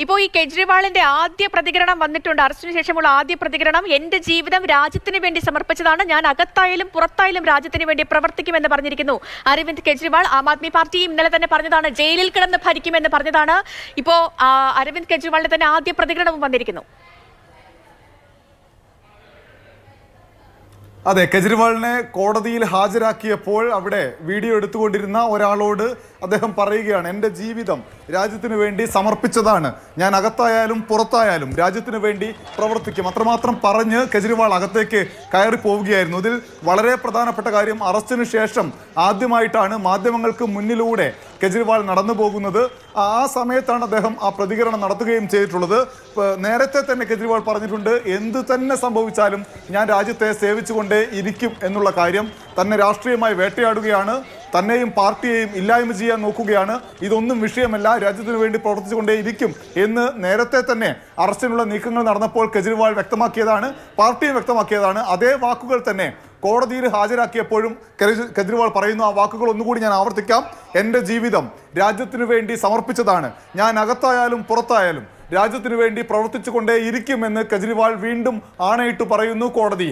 ഇപ്പോൾ ഈ കേജ്രിവാളിന്റെ ആദ്യ പ്രതികരണം വന്നിട്ടുണ്ട്. അറസ്റ്റിന് ശേഷമുള്ള ആദ്യ പ്രതികരണം, എന്റെ ജീവിതം രാജ്യത്തിന് വേണ്ടി സമർപ്പിച്ചതാണ്, ഞാൻ അകത്തായാലും പുറത്തായാലും രാജ്യത്തിന് വേണ്ടി പ്രവർത്തിക്കുമെന്ന് പറഞ്ഞിരിക്കുന്നു അരവിന്ദ് കെജ്രിവാൾ. ആം ആദ്മി പാർട്ടി ഇന്നലെ തന്നെ പറഞ്ഞതാണ് ജയിലിൽ കിടന്ന് ഭരിക്കുമെന്ന് പറഞ്ഞതാണ്. ഇപ്പോ അരവിന്ദ് കെജ്രിവാളിന്റെ തന്നെ ആദ്യ പ്രതികരണവും വന്നിരിക്കുന്നു. അതെ, കെജ്രിവാളിനെ കോടതിയിൽ ഹാജരാക്കിയപ്പോൾ അവിടെ വീഡിയോ എടുത്തുകൊണ്ടിരുന്ന ഒരാളോട് അദ്ദേഹം പറയുകയാണ്, എൻ്റെ ജീവിതം രാജ്യത്തിന് വേണ്ടി സമർപ്പിച്ചതാണ്, ഞാൻ അകത്തായാലും പുറത്തായാലും രാജ്യത്തിന് വേണ്ടി പ്രവർത്തിക്കും. അത്രമാത്രം പറഞ്ഞ് കെജ്രിവാൾ അകത്തേക്ക് കയറി പോവുകയായിരുന്നു. ഇതിൽ വളരെ പ്രധാനപ്പെട്ട കാര്യം, അറസ്റ്റിന് ശേഷം ആദ്യമായിട്ടാണ് മാധ്യമങ്ങൾക്ക് മുന്നിലൂടെ കെജ്രിവാൾ നടന്നു പോകുന്നത്. ആ സമയത്താണ് അദ്ദേഹം ആ പ്രതികരണം നടത്തുകയും ചെയ്തിട്ടുള്ളത്. നേരത്തെ തന്നെ കെജ്രിവാൾ പറഞ്ഞിട്ടുണ്ട്, എന്ത് തന്നെ സംഭവിച്ചാലും ഞാൻ രാജ്യത്തെ സേവിച്ചുകൊണ്ടേ ഇരിക്കും എന്നുള്ള കാര്യം. തന്നെ രാഷ്ട്രീയമായി വേട്ടയാടുകയാണ്, തന്നെയും പാർട്ടിയെയും ഇല്ലായ്മ ചെയ്യാൻ നോക്കുകയാണ്, ഇതൊന്നും വിഷയമല്ല, രാജ്യത്തിന് വേണ്ടി പ്രവർത്തിച്ചുകൊണ്ടേ ഇരിക്കും എന്ന് നേരത്തെ തന്നെ അറസ്റ്റിനുള്ള നീക്കങ്ങൾ നടന്നപ്പോൾ കെജ്രിവാൾ വ്യക്തമാക്കിയതാണ്, പാർട്ടിയും വ്യക്തമാക്കിയതാണ്. അതേ വാക്കുകൾ തന്നെ കോടതിയിൽ ഹാജരാക്കിയപ്പോഴും കെജ്രിവാൾ പറയുന്നു. ആ വാക്കുകൾ ഒന്നുകൂടി ഞാൻ ആവർത്തിക്കാം. എൻ്റെ ജീവിതം രാജ്യത്തിന് വേണ്ടി സമർപ്പിച്ചതാണ്, ഞാൻ അകത്തായാലും പുറത്തായാലും രാജ്യത്തിന് വേണ്ടി പ്രവർത്തിച്ചുകൊണ്ടേ ഇരിക്കുമെന്ന് കെജ്രിവാൾ വീണ്ടും ആണയിട്ട് പറയുന്നു കോടതിയിൽ.